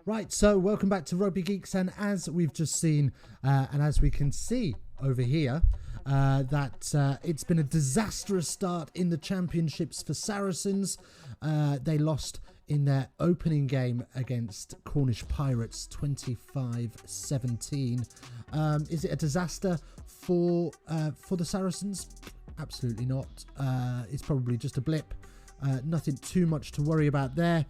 Right, so welcome back to Rugby Geeks, and as we've just seen, and as we can see over here, that it's been a disastrous start in the championships for Saracens. They lost in their opening game against Cornish Pirates, 25-17. Is it a disaster for the Saracens? Absolutely not. It's probably just a blip. Nothing too much to worry about there.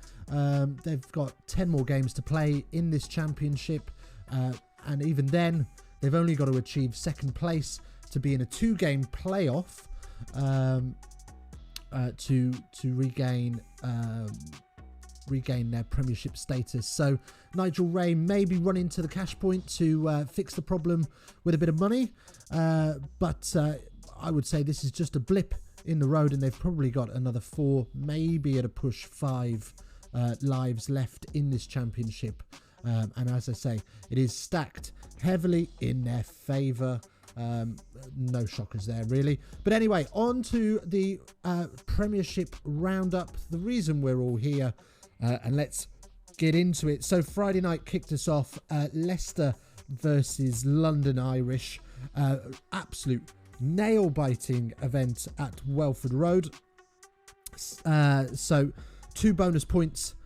They've got 10 more games to play in this championship, and even then they've only got to achieve second place to be in a 2-game playoff to regain their Premiership status. So Nigel Ray may be running to the cash point to fix the problem with a bit of money, but I would say this is just a blip in the road, and they've probably got another 4, maybe at a push 5 lives left in this championship. And as I say, it is stacked heavily in their favour. No shockers there, really. But anyway, on to the Premiership roundup, the reason we're all here, and let's get into it. So Friday night kicked us off, Leicester versus London Irish. Absolute nail-biting event at Welford Road. So 2 bonus points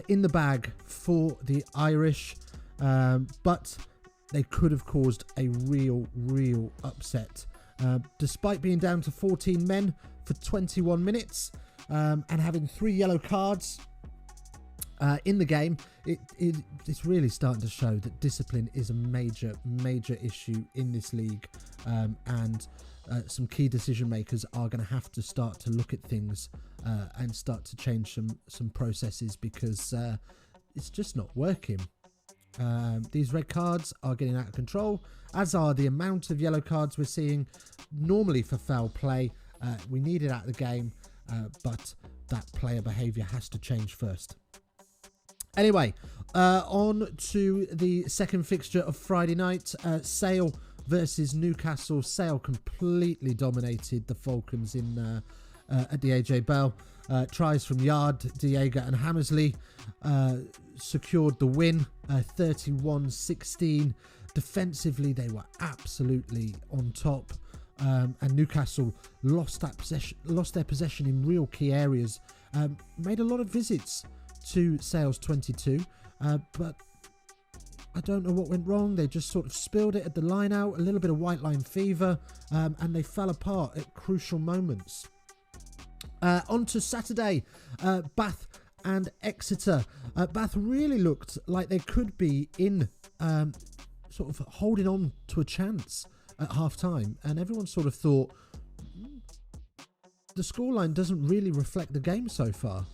in the bag for the Irish, but they could have caused a real upset. Despite being down to 14 men for 21 minutes and having 3 yellow cards in the game, it's really starting to show that discipline is a major issue in this league, and some key decision makers are going to have to start to look at things and start to change some processes, because it's just not working. These red cards are getting out of control, as are the amount of yellow cards we're seeing normally for foul play. We need it out of the game, but that player behaviour has to change first. Anyway, on to the second fixture of Friday night, Sale versus Newcastle. Sale completely dominated the Falcons at the AJ Bell. Tries from Yard, Diego and Hammersley secured the win, 31-16. Defensively, they were absolutely on top, and Newcastle lost their possession in real key areas. Made a lot of visits to Sale's 22, but I don't know what went wrong. They just sort of spilled it at the line out, a little bit of white line fever, and they fell apart at crucial moments. On to Saturday, Bath and Exeter. Bath really looked like they could be in sort of holding on to a chance at half time, and everyone sort of thought the scoreline doesn't really reflect the game so far.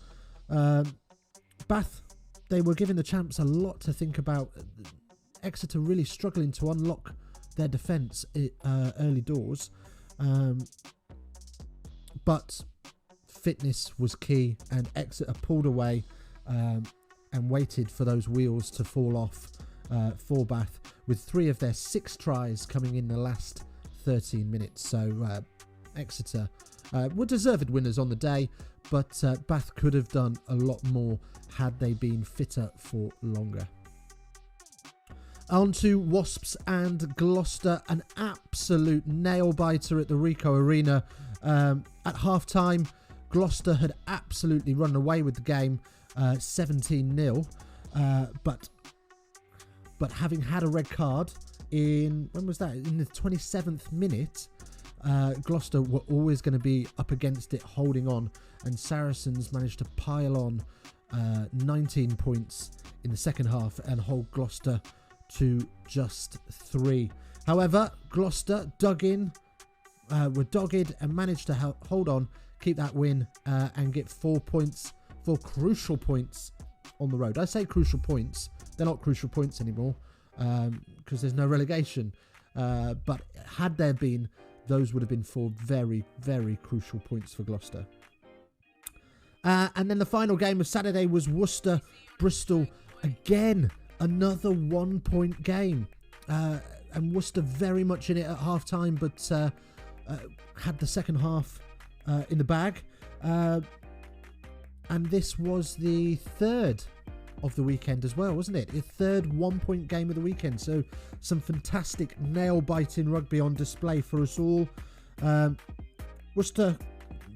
Bath, they were giving the champs a lot to think about. Exeter really struggling to unlock their defence early doors, but fitness was key, and Exeter pulled away and waited for those wheels to fall off for Bath, with 3 of their 6 tries coming in the last 13 minutes. So Exeter were deserved winners on the day, but Bath could have done a lot more had they been fitter for longer. On to Wasps and Gloucester, an absolute nail-biter at the Ricoh Arena. At half-time, Gloucester had absolutely run away with the game, 17-0, but having had a red card in the 27th minute, Gloucester were always going to be up against it, holding on, and Saracens managed to pile on 19 points in the second half and hold Gloucester to just 3. However, Gloucester were dogged and managed to hold on, keep that win, and get 4 points, 4 crucial points on the road. I say crucial points, they're not crucial points anymore, because there's no relegation, but had there been, those would have been 4 very crucial points for Gloucester. And then the final game of Saturday was Worcester-Bristol. Again, another 1-point game, and Worcester very much in it at half time, but had the second half in the bag, and this was the third of the weekend as well, wasn't it? The third 1 point game of the weekend. So some fantastic nail-biting rugby on display for us all. Worcester,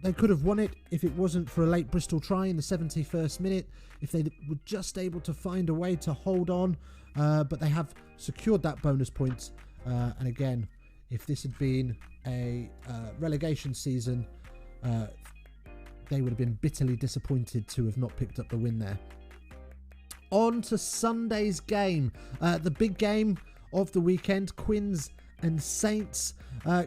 they could have won it if it wasn't for a late Bristol try in the 71st minute, if they were just able to find a way to hold on, but they have secured that bonus point. And again, if this had been a relegation season, they would have been bitterly disappointed to have not picked up the win there. On to Sunday's game, the big game of the weekend, Quins and Saints.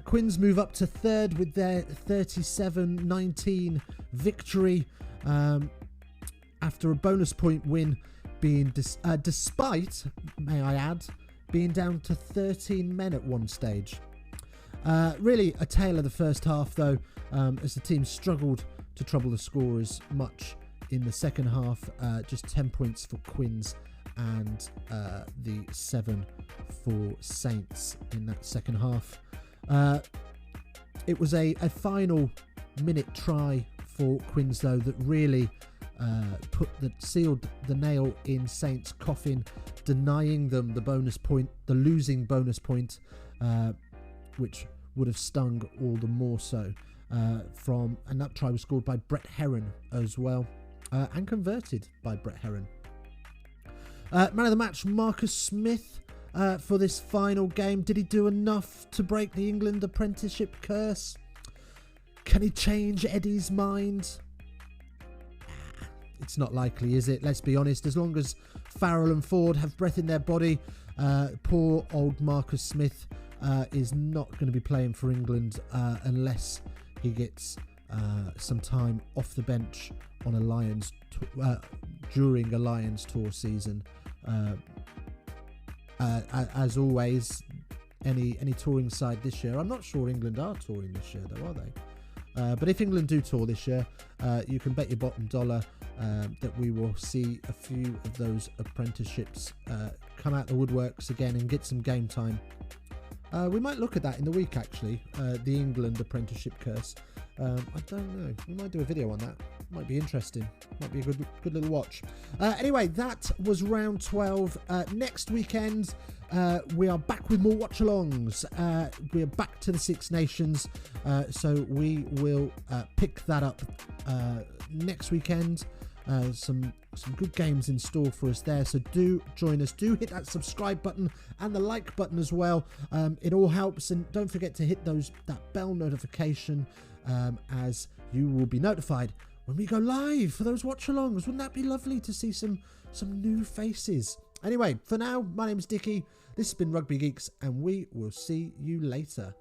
Quins move up to third with their 37-19 victory after a bonus point win, being despite, may I add, being down to 13 men at one stage. Really a tale of the first half though, as the team struggled to trouble the scorers much in the second half. Just 10 points for Quins and the 7 for Saints in that second half. It was a final minute try for Quins though that really sealed the nail in Saints' coffin, denying them the bonus point, the losing bonus point, which would have stung all the more so. And that try was scored by Brett Heron as well, and converted by Brett Heron. Man of the match, Marcus Smith, for this final game. Did he do enough to break the England apprenticeship curse? Can he change Eddie's mind? It's not likely, is it? Let's be honest. As long as Farrell and Ford have breath in their body, poor old Marcus Smith is not going to be playing for England unless he gets some time off the bench on a Lions during a Lions tour season. As always, any touring side this year. I'm not sure England are touring this year, though, are they? But if England do tour this year, you can bet your bottom dollar that we will see a few of those apprenticeships come out the woodworks again and get some game time. We might look at that in the week, actually, the England apprenticeship curse. I don't know. We might do a video on that. Might be interesting. Might be a good little watch. Anyway, that was round 12. Next weekend, we are back with more watch-alongs. We are back to the Six Nations, so we will pick that up next weekend. Some good games in store for us there, so do join us. Do hit that subscribe button and the like button as well. It all helps, and don't forget to hit that bell notification, as you will be notified when we go live for those watch-alongs. Wouldn't that be lovely to see some new faces? Anyway, for now, my name's Dickie. This has been Rugby Geeks, and we will see you later.